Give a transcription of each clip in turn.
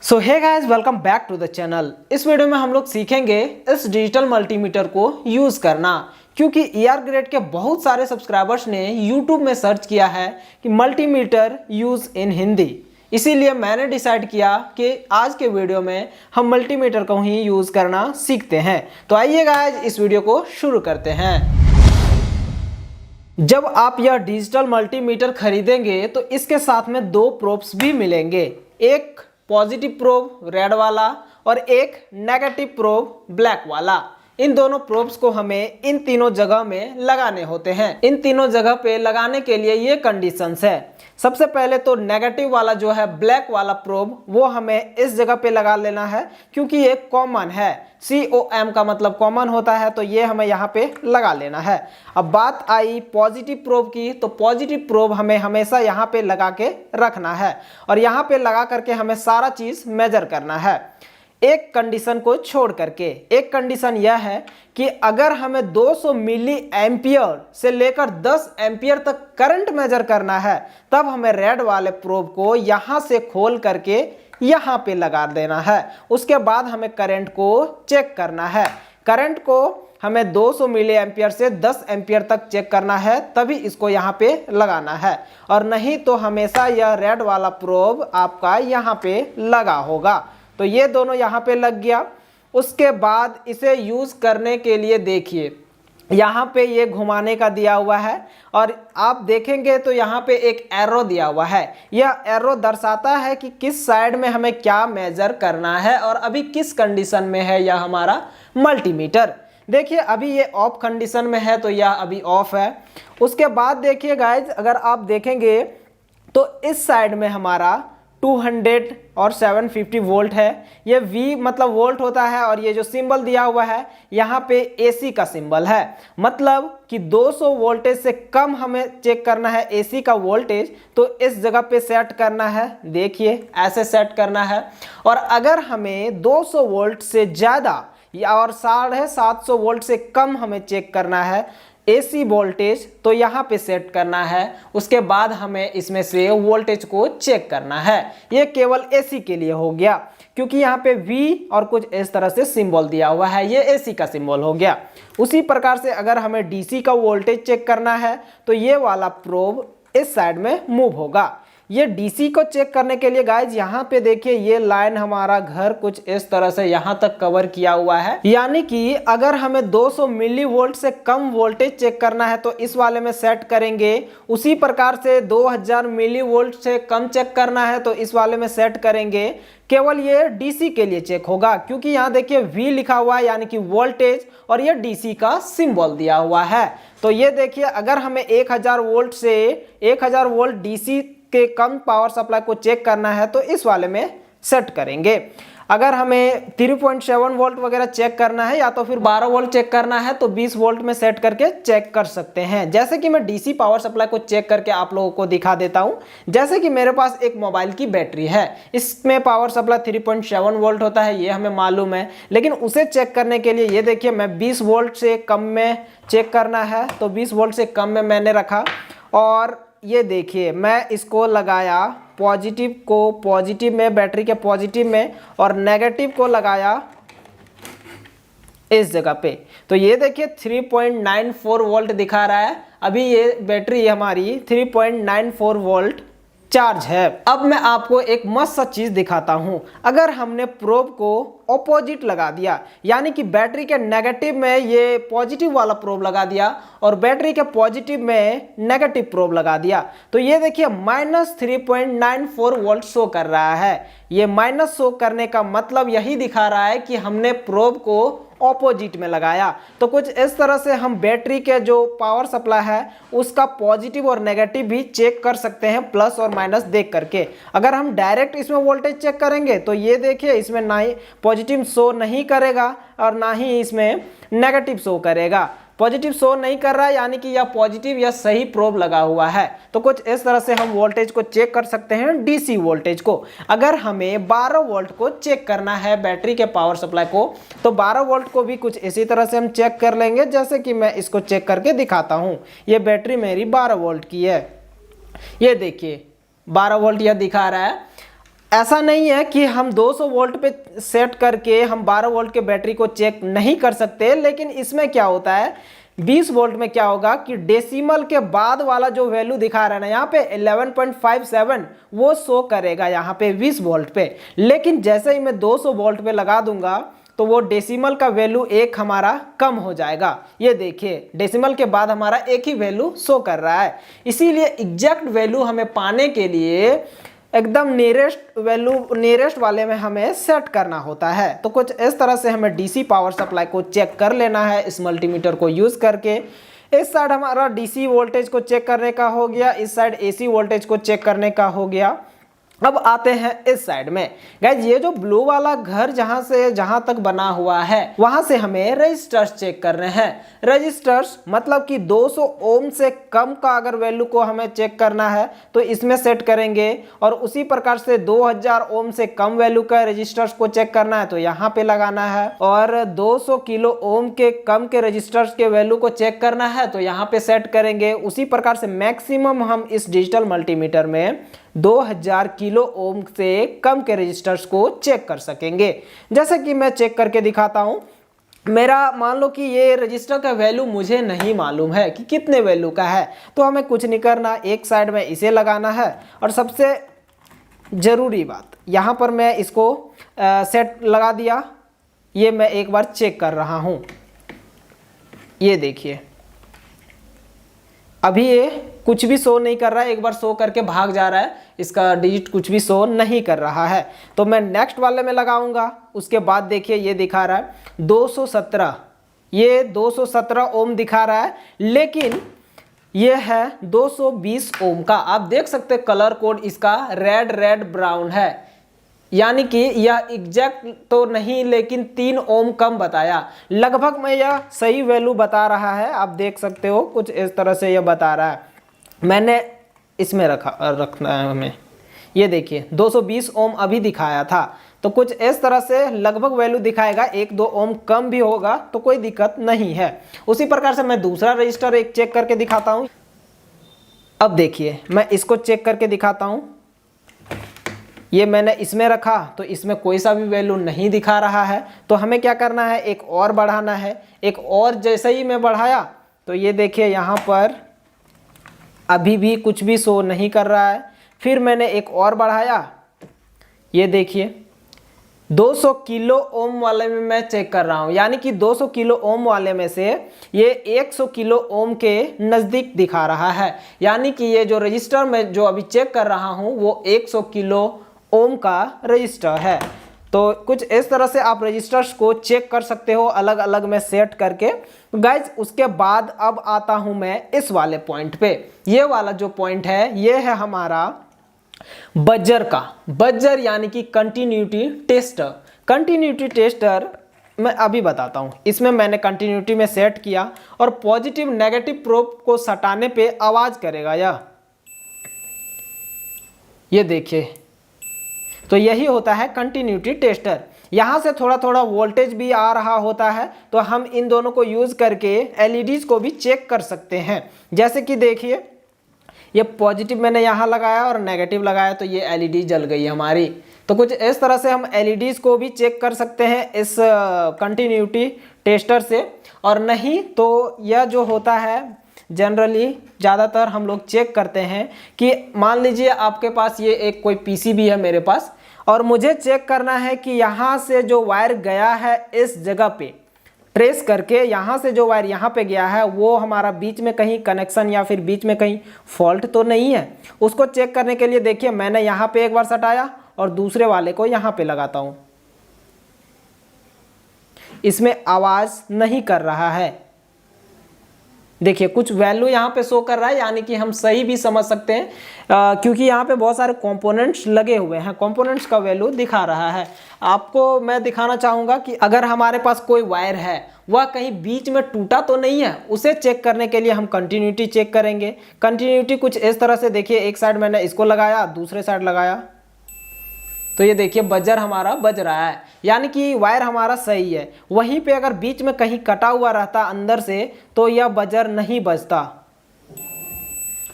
So hey guys, welcome back to the channel. इस video में हम लोग सीखेंगे इस डिजिटल मल्टीमीटर को यूज़ करना, क्योंकि ER ग्रेड के बहुत सारे सब्सक्राइबर्स ने YouTube में सर्च किया है कि मल्टीमीटर यूज़ इन हिंदी। इसीलिए मैंने डिसाइड किया कि आज के वीडियो में हम मल्टीमीटर को ही यूज़ करना सीखते हैं। तो आइए गाइस, इस वीडियो को शुरू करते हैं। जब आप यह डिजिटल मल्टीमीटर खरीदेंगे तो इसके साथ में दो प्रोब्स भी मिलेंगे, एक पॉजिटिव प्रोब रेड वाला और एक नेगेटिव प्रोब ब्लैक वाला। इन दोनों प्रोब्स को हमें इन तीनों जगह में लगाने होते हैं। इन तीनों जगह पे लगाने के लिए ये कंडीशंस है। सबसे पहले तो नेगेटिव वाला जो है ब्लैक वाला प्रोब, वो हमें इस जगह पे लगा लेना है, क्योंकि ये कॉमन है। COM का मतलब कॉमन होता है, तो ये हमें यहाँ पे लगा लेना है। अब बात आई पॉजिटिव प्रोब की, तो पॉजिटिव प्रोब हमें हमेशा यहाँ पे लगा के रखना है और यहाँ पे लगा करके हमें सारा चीज मेजर करना है, एक कंडीशन को छोड़ करके। एक कंडीशन यह है कि अगर हमें 200 मिली एम्पियर से लेकर 10 एम्पियर तक करंट मेजर करना है, तब हमें रेड वाले प्रोब को यहाँ से खोल करके यहाँ पे लगा देना है। उसके बाद हमें करंट को चेक करना है। करंट को हमें 200 मिली एम्पियर से 10 एम्पियर तक चेक करना है, तभी इसको यहाँ पे लगाना है, और नहीं तो हमेशा यह रेड वाला प्रोब आपका यहाँ पे लगा होगा। तो ये दोनों यहाँ पे लग गया। उसके बाद इसे यूज़ करने के लिए देखिए, यहाँ पे ये घुमाने का दिया हुआ है और आप देखेंगे तो यहाँ पे एक एरो दिया हुआ है। यह एरो दर्शाता है कि किस साइड में हमें क्या मेजर करना है और अभी किस कंडीशन में है यह हमारा मल्टीमीटर। देखिए अभी ये ऑफ कंडीशन में है, तो यह अभी ऑफ है। उसके बाद देखिए गाइज, अगर आप देखेंगे तो इस साइड में हमारा 200 और 750 वोल्ट है। ये V मतलब वोल्ट होता है, और ये जो सिंबल दिया हुआ है यहाँ पे AC का सिंबल है। मतलब कि 200 वोल्टेज से कम हमें चेक करना है AC का वोल्टेज, तो इस जगह पे सेट करना है। देखिए ऐसे सेट करना है। और अगर हमें 200 वोल्ट से ज़्यादा या और 750 वोल्ट से कम हमें चेक करना है AC वोल्टेज, तो यहाँ पे सेट करना है। उसके बाद हमें इसमें से वोल्टेज को चेक करना है। ये केवल AC के लिए हो गया, क्योंकि यहाँ पे V और कुछ इस तरह से सिंबल दिया हुआ है, ये AC का सिंबल हो गया। उसी प्रकार से अगर हमें DC का वोल्टेज चेक करना है, तो ये वाला प्रोब इस साइड में मूव होगा। ये DC को चेक करने के लिए गाइज यहाँ पे देखिए, ये लाइन हमारा घर कुछ इस तरह से यहाँ तक कवर किया हुआ है। यानी कि अगर हमें 200 मिली वोल्ट से कम वोल्टेज चेक करना है तो इस वाले में सेट करेंगे। उसी प्रकार से 2000 मिली वोल्ट से कम चेक करना है तो इस वाले में सेट करेंगे। केवल ये DC के लिए चेक होगा, क्योंकि यहाँ देखिए V लिखा हुआ है यानी कि वोल्टेज, और ये DC का सिंबल दिया हुआ है। तो ये देखिए, अगर हमें 1000 वोल्ट से 1000 वोल्ट DC के कम पावर सप्लाई को चेक करना है तो इस वाले में सेट करेंगे। अगर हमें 3.7 वोल्ट वगैरह चेक करना है या तो फिर 12 वोल्ट चेक करना है तो 20 वोल्ट में सेट करके चेक कर सकते हैं। जैसे कि मैं DC पावर सप्लाई को चेक करके आप लोगों को दिखा देता हूं। जैसे कि मेरे पास एक मोबाइल की बैटरी है, इसमें पावर सप्लाई 3.7 वोल्ट होता है, ये हमें मालूम है। लेकिन उसे चेक करने के लिए ये देखिए, मैं 20 वोल्ट से कम में चेक करना है, तो 20 वोल्ट से कम में मैंने रखा। और ये देखिए, मैं इसको लगाया पॉजिटिव को पॉजिटिव में, बैटरी के पॉजिटिव में, और नेगेटिव को लगाया इस जगह पे। तो ये देखिए 3.94 वोल्ट दिखा रहा है। अभी ये बैटरी हमारी 3.94 वोल्ट चार्ज है। अब मैं आपको एक मस्त सा चीज दिखाता हूं। अगर हमने प्रोब को ऑपोजिट लगा दिया, यानी कि बैटरी के नेगेटिव में ये पॉजिटिव वाला प्रोब लगा दिया और बैटरी के पॉजिटिव में नेगेटिव प्रोब लगा दिया, तो ये देखिए -3.94 वोल्ट शो कर रहा है। ये माइनस शो करने का मतलब यही दिखा रहा है कि हमने प्रोब को ऑपोजिट में लगाया। तो कुछ इस तरह से हम बैटरी के जो पावर सप्लाई है उसका पॉजिटिव और नेगेटिव भी चेक कर सकते हैं, प्लस और माइनस देख करके। अगर हम डायरेक्ट इसमें वोल्टेज चेक करेंगे तो ये देखिए, इसमें ना ही पॉजिटिव शो नहीं करेगा और ना ही इसमें नेगेटिव शो करेगा। पॉजिटिव शो नहीं कर रहा है, यानी कि यह पॉजिटिव या सही प्रोब लगा हुआ है। तो कुछ इस तरह से हम वोल्टेज को चेक कर सकते हैं, DC वोल्टेज को। अगर हमें 12 वोल्ट को चेक करना है बैटरी के पावर सप्लाई को, तो 12 वोल्ट को भी कुछ इसी तरह से हम चेक कर लेंगे। जैसे कि मैं इसको चेक करके दिखाता हूँ। ये बैटरी मेरी 12 वोल्ट की है, ये देखिए 12 वोल्ट यह दिखा रहा है। ऐसा नहीं है कि हम 200 वोल्ट पे सेट करके हम 12 वोल्ट के बैटरी को चेक नहीं कर सकते, लेकिन इसमें क्या होता है 20 वोल्ट में क्या होगा कि डेसिमल के बाद वाला जो वैल्यू दिखा रहा है ना यहाँ पे 11.57 वो शो करेगा यहाँ पे 20 वोल्ट पे। लेकिन जैसे ही मैं 200 वोल्ट पे लगा दूंगा तो वो डेसिमल का वैल्यू एक हमारा कम हो जाएगा। ये देखिए डेसिमल के बाद हमारा एक ही वैल्यू शो कर रहा है। इसीलिए एग्जैक्ट वैल्यू हमें पाने के लिए एकदम नियरेस्ट वाले में हमें सेट करना होता है। तो कुछ इस तरह से हमें डीसी पावर सप्लाई को चेक कर लेना है इस मल्टीमीटर को यूज करके। इस साइड हमारा डीसी वोल्टेज को चेक करने का हो गया, इस साइड एसी वोल्टेज को चेक करने का हो गया। अब आते हैं इस साइड में। गाइज ये जो ब्लू वाला घर जहां से जहां तक बना हुआ है वहां से हमें रजिस्टर्स चेक करने हैं। रजिस्टर्स मतलब कि 200 ओम से कम का अगर वैल्यू को हमें चेक करना है तो इसमें सेट करेंगे, और उसी प्रकार से 2000 ओम से कम वैल्यू का रजिस्टर्स को चेक करना है तो यहाँ पे लगाना है, और 200 किलो ओम के कम के रजिस्टर्स के वैल्यू को चेक करना है तो यहाँ पे सेट करेंगे। उसी प्रकार से मैक्सिमम हम इस डिजिटल मल्टीमीटर में 2000 किलो ओम से कम के रजिस्टर्स को चेक कर सकेंगे। जैसे कि मैं चेक करके दिखाता हूं। मेरा मान लो कि ये रजिस्टर का वैल्यू मुझे नहीं मालूम है कि कितने वैल्यू का है, तो हमें कुछ नहीं करना, एक साइड में इसे लगाना है। और सबसे ज़रूरी बात यहाँ पर मैं इसको सेट लगा दिया। ये मैं एक बार चेक कर रहा हूँ। ये देखिए अभी ये कुछ भी शो नहीं कर रहा है, एक बार शो करके भाग जा रहा है, इसका डिजिट कुछ भी शो नहीं कर रहा है। तो मैं नेक्स्ट वाले में लगाऊंगा। उसके बाद देखिए ये दिखा रहा है 217, ये 217 ओम दिखा रहा है, लेकिन ये है 220 ओम का। आप देख सकते कलर कोड इसका रेड ब्राउन है, यानी कि यह एग्जैक्ट तो नहीं लेकिन 3 ओम कम बताया। लगभग में यह सही वैल्यू बता रहा है, आप देख सकते हो कुछ इस तरह से यह बता रहा है। मैंने इसमें रखना है हमें। ये देखिए 220 ओम अभी दिखाया था, तो कुछ इस तरह से लगभग वैल्यू दिखाएगा। 1-2 ओम कम भी होगा तो कोई दिक्कत नहीं है। उसी प्रकार से मैं दूसरा रजिस्टर एक चेक करके दिखाता हूँ। अब देखिए मैं इसको चेक करके दिखाता हूँ। ये मैंने इसमें रखा तो इसमें कोई सा भी वैल्यू नहीं दिखा रहा है, तो हमें क्या करना है, एक और बढ़ाना है। एक और जैसे ही मैं बढ़ाया तो ये देखिए यहाँ पर अभी भी कुछ भी शो नहीं कर रहा है। फिर मैंने एक और बढ़ाया, ये देखिए 200 किलो ओम वाले में मैं चेक कर रहा हूँ, यानी कि 200 किलो ओम वाले में से ये 100 किलो ओम के नज़दीक दिखा रहा है। यानी कि ये जो रजिस्टर मैं जो अभी चेक कर रहा हूँ वो 100 किलो ओम का रजिस्टर है। तो कुछ इस तरह से आप रजिस्टर्स को चेक कर सकते हो अलग अलग में सेट करके। गाइज उसके बाद अब आता हूं मैं इस वाले पॉइंट पे। ये वाला जो पॉइंट है ये है हमारा बजर का। बजर यानी कि कंटिन्यूटी टेस्टर। कंटिन्यूटी टेस्टर मैं अभी बताता हूं। इसमें मैंने कंटिन्यूटी में सेट किया और पॉजिटिव नेगेटिव प्रोब को सटाने पे आवाज करेगा ये देखिए। तो यही होता है कंटिन्यूटी टेस्टर। यहाँ से थोड़ा थोड़ा वोल्टेज भी आ रहा होता है, तो हम इन दोनों को यूज़ करके एलईडीज को भी चेक कर सकते हैं। जैसे कि देखिए ये पॉजिटिव मैंने यहाँ लगाया और नेगेटिव लगाया तो ये एलईडी जल गई हमारी। तो कुछ इस तरह से हम एलईडीज को भी चेक कर सकते हैं इस कंटिन्यूटी टेस्टर से। और नहीं तो यह जो होता है जनरली ज़्यादातर हम लोग चेक करते हैं कि मान लीजिए आपके पास ये एक कोई पीसीबी है मेरे पास, और मुझे चेक करना है कि यहाँ से जो वायर गया है इस जगह पे ट्रेस करके, यहाँ से जो वायर यहाँ पे गया है वो हमारा बीच में कहीं कनेक्शन या फिर बीच में कहीं फॉल्ट तो नहीं है। उसको चेक करने के लिए देखिए मैंने यहाँ पे एक बार सटाया और दूसरे वाले को यहाँ पे लगाता हूँ। इसमें आवाज़ नहीं कर रहा है। देखिए कुछ वैल्यू यहाँ पे शो कर रहा है, यानी कि हम सही भी समझ सकते हैं क्योंकि यहाँ पे बहुत सारे कंपोनेंट्स लगे हुए हैं। कंपोनेंट्स का वैल्यू दिखा रहा है। आपको मैं दिखाना चाहूँगा कि अगर हमारे पास कोई वायर है वह कहीं बीच में टूटा तो नहीं है, उसे चेक करने के लिए हम कंटिन्यूटी चेक करेंगे। कंटिन्यूटी कुछ इस तरह से देखिए, एक साइड मैंने इसको लगाया, दूसरे साइड लगाया तो ये देखिए बजर हमारा बज रहा है, यानी कि वायर हमारा सही है। वहीं पे अगर बीच में कहीं कटा हुआ रहता अंदर से तो यह बजर नहीं बजता।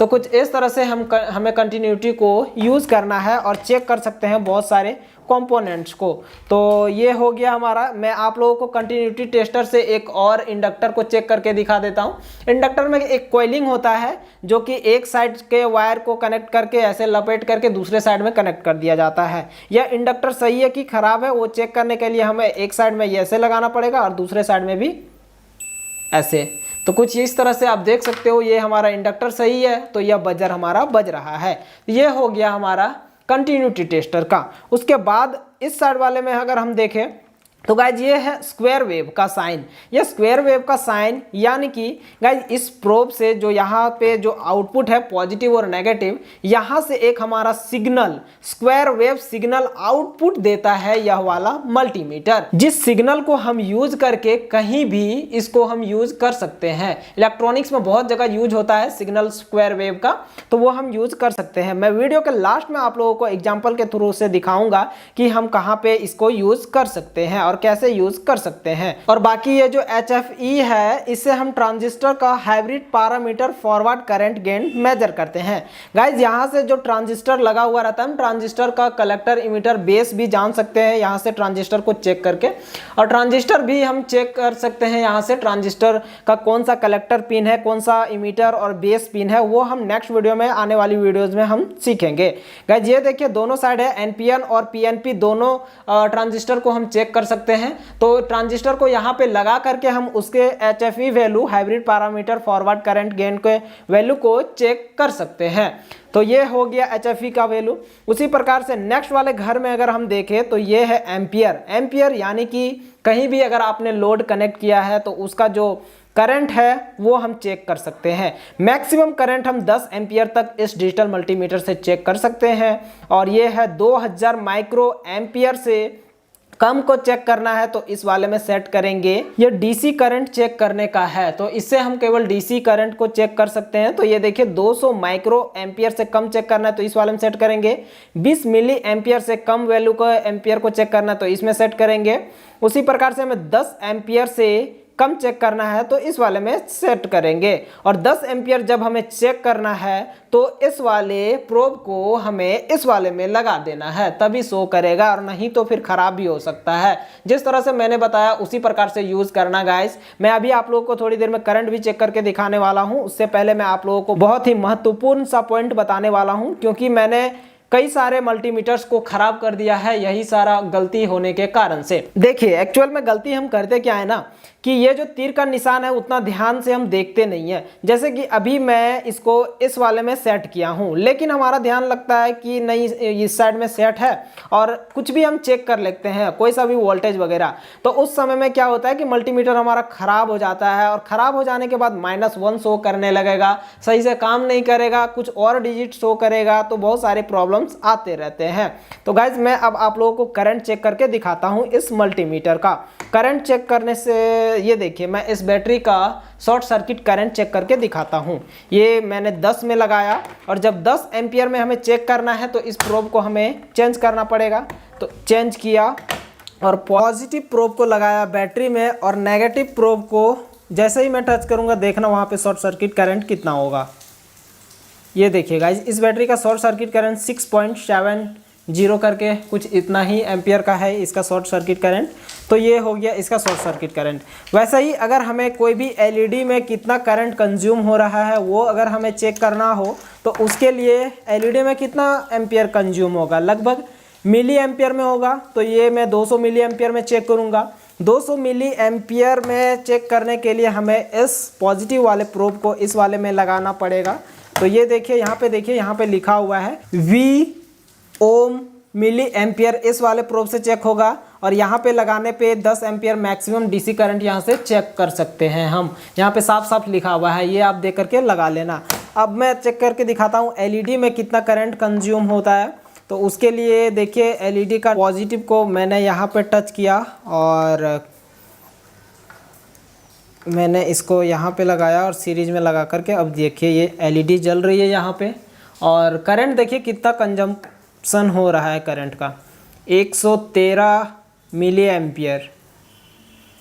तो कुछ इस तरह से हमें कंटिन्यूटी को यूज़ करना है और चेक कर सकते हैं बहुत सारे कंपोनेंट्स को। तो ये हो गया हमारा। मैं आप लोगों को कंटिन्यूटी टेस्टर से एक और इंडक्टर को चेक करके दिखा देता हूँ। इंडक्टर में एक कॉइलिंग होता है जो कि एक साइड के वायर को कनेक्ट करके ऐसे लपेट करके दूसरे साइड में कनेक्ट कर दिया जाता है। यह इंडक्टर सही है कि खराब है वो चेक करने के लिए हमें एक साइड में ऐसे लगाना पड़ेगा और दूसरे साइड में भी ऐसे। तो कुछ इस तरह से आप देख सकते हो ये हमारा इंडक्टर सही है, तो यह बजर हमारा बज रहा है। ये हो गया हमारा कंटिन्यूटी टेस्टर का। उसके बाद इस साइड वाले में अगर हम देखें तो गाइज ये है स्क्वायर वेव का साइन। ये स्क्वायर वेव का साइन यानी कि गाइज इस प्रोब से जो यहाँ पे जो आउटपुट है पॉजिटिव और नेगेटिव, यहाँ से एक हमारा signal square wave signal output देता है यह वाला मल्टीमीटर, जिस सिग्नल को हम यूज करके कहीं भी इसको हम यूज कर सकते हैं। इलेक्ट्रॉनिक्स में बहुत जगह यूज होता है सिग्नल स्क्वायर वेव का, तो वो हम यूज कर सकते हैं। मैं वीडियो के लास्ट में आप लोगों को एग्जाम्पल के थ्रू से दिखाऊंगा कि हम कहाँ पे इसको यूज कर सकते हैं और कैसे यूज कर सकते हैं। और बाकी ये जो HFE है इससे हम ट्रांजिस्टर का hybrid parameter forward current gain measure करते हैं। गाइज यहाँ से जो ट्रांजिस्टर लगा हुआ रहता है हम ट्रांजिस्टर का कलेक्टर इमीटर बेस भी जान सकते हैं यहाँ से ट्रांजिस्टर को चेक करके, और ट्रांजिस्टर भी हम चेक कर सकते हैं यहाँ से ट्रांजिस्टर का कौन सा कलेक्टर पिन है, कौन सा इमीटर और बेस पिन है, वो हम नेक्स्ट वीडियो में आने वाली वीडियोज में हम सीखेंगे। गाइज ये देखिए दोनों साइड है NPN और PNP दोनों ट्रांजिस्टर को हम चेक कर सकते हैं। तो ट्रांजिस्टर को यहाँ पे लगा करके हम उसके HFE value hybrid parameter forward current gain के वैल्यू को चेक कर सकते हैं। तो ये हो गया HFE का वैल्यू। उसी प्रकार से नेक्स्ट वाले घर में अगर हम देखें तो ये है एम्पियर। एम्पियर यानी कि कहीं भी अगर आपने लोड कनेक्ट किया है तो उसका जो करंट है वो हम चेक कर सकते हैं। मैक्सिमम करंट हम 10 एम्पियर तक इस डिजिटल मल्टीमीटर से चेक कर सकते हैं, और ये है 2000 माइक्रो एम्पियर से कम को चेक करना है तो इस वाले में सेट करेंगे। ये डीसी करंट चेक करने का है तो इससे हम केवल डीसी करंट को चेक कर सकते हैं। तो ये देखिए 200 माइक्रो एम्पियर से कम चेक करना है तो इस वाले में सेट करेंगे। 20 मिली एम्पियर से कम वैल्यू को एम्पियर को चेक करना है तो इसमें सेट करेंगे। उसी प्रकार से हमें 10 एम्पियर से कम चेक करना है तो इस वाले में सेट करेंगे। और 10 एम्पियर जब हमें चेक करना है तो इस वाले प्रोब को हमें इस वाले में लगा देना है, तभी शो करेगा, और नहीं तो फिर खराब भी हो सकता है। जिस तरह से मैंने बताया उसी प्रकार से यूज करना गाइस। मैं अभी आप लोगों को थोड़ी देर में करंट भी चेक करके दिखाने वाला हूं। उससे पहले मैं आप लोगों को बहुत ही महत्वपूर्ण सा पॉइंट बताने वाला हूं, क्योंकि मैंने कई सारे मल्टीमीटर्स को खराब कर दिया है यही सारा गलती होने के कारण से। देखिए एक्चुअल में गलती हम करते क्या है ना कि ये जो तीर का निशान है उतना ध्यान से हम देखते नहीं है। जैसे कि अभी मैं इसको इस वाले में सेट किया हूं, लेकिन हमारा ध्यान लगता है कि नहीं इस साइड में सेट है और कुछ भी हम चेक कर लेते हैं कोई सा भी वोल्टेज वगैरह, तो उस समय में क्या होता है कि मल्टीमीटर हमारा खराब हो जाता है, और खराब हो जाने के बाद -1 शो करने लगेगा, सही से काम नहीं करेगा, कुछ और डिजिट शो करेगा, तो बहुत सारे प्रॉब्लम्स आते रहते हैं। तो गाइज मैं अब आप लोगों को करंट चेक करके दिखाता हूं इस मल्टीमीटर का। करंट चेक करने से ये देखिए मैं इस बैटरी का शॉर्ट सर्किट करंट चेक करके दिखाता हूं। ये मैंने 10 में लगाया, और जब 10 एम्पियर में हमें चेक करना है तो इस प्रोब को हमें चेंज करना पड़ेगा। तो चेंज किया और पॉजिटिव प्रोब को लगाया बैटरी में, और नेगेटिव प्रोब को जैसे ही मैं टच करूंगा देखना वहां पे शॉर्ट सर्किट करंट कितना होगा। ये देखिए गाइस इस बैटरी का शॉर्ट सर्किट करंट 6.70 करके कुछ इतना ही एम्पियर का है इसका शॉर्ट सर्किट करंट। तो ये हो गया इसका शॉर्ट सर्किट करंट। वैसे ही अगर हमें कोई भी एलईडी में कितना करंट कंज्यूम हो रहा है वो अगर हमें चेक करना हो तो उसके लिए एलईडी में कितना एम्पियर कंज्यूम होगा, लगभग मिली एम्पियर में होगा। तो ये मैं 200 मिली एम्पियर में चेक करूँगा। 200 मिली एम्पियर में चेक करने के लिए हमें इस पॉजिटिव वाले प्रोब को इस वाले में लगाना पड़ेगा। तो ये देखिए यहाँ पे लिखा हुआ है V ओम मिली एम्पियर इस वाले प्रोब से चेक होगा, और यहाँ पे लगाने पे 10 एम्पियर मैक्सिमम डीसी करंट यहाँ से चेक कर सकते हैं हम। यहाँ पे साफ साफ लिखा हुआ है, ये आप देख करके लगा लेना। अब मैं चेक करके दिखाता हूँ एलईडी में कितना करंट कंज्यूम होता है। तो उसके लिए देखिए एलईडी का पॉजिटिव को मैंने यहाँ पे टच किया और मैंने इसको यहाँ पे लगाया और सीरीज में लगा करके अब देखिए ये एलईडी जल रही है यहाँ पे, और करंट देखिए कितना कंजम्पशन हो रहा है करंट का 113 मिली एम्पियर।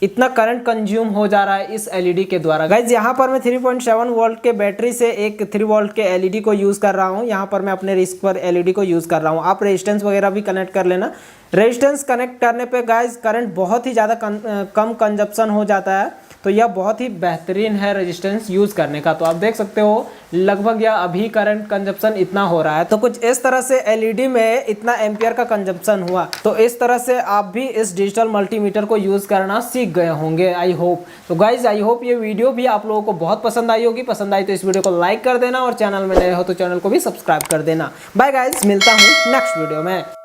इतना करंट कंज्यूम हो जा रहा है इस एलईडी के द्वारा। गाइज यहाँ पर मैं 3.7 वोल्ट के बैटरी से एक 3 वोल्ट के एलईडी को यूज़ कर रहा हूँ। यहाँ पर मैं अपने रिस्क पर एलईडी को यूज़ कर रहा हूँ। आप रेजिस्टेंस वगैरह भी कनेक्ट कर लेना। रेजिस्टेंस कनेक्ट करने पे गाइज करंट बहुत ही ज़्यादा कम कंजप्शन हो जाता है, तो यह बहुत ही बेहतरीन है रेजिस्टेंस यूज़ करने का। तो आप देख सकते हो लगभग यह अभी करंट कंजप्शन इतना हो रहा है। तो कुछ इस तरह से एलईडी में इतना एम्पियर का कंजप्शन हुआ। तो इस तरह से आप भी इस डिजिटल मल्टीमीटर को यूज़ करना सीख गए होंगे, आई होप। तो गाइज आई होप ये वीडियो भी आप लोगों को बहुत पसंद आई होगी। पसंद आई तो इस वीडियो को लाइक कर देना और चैनल में नए हो तो चैनल को भी सब्सक्राइब कर देना। बाय गाइज, मिलता हूँ नेक्स्ट वीडियो में।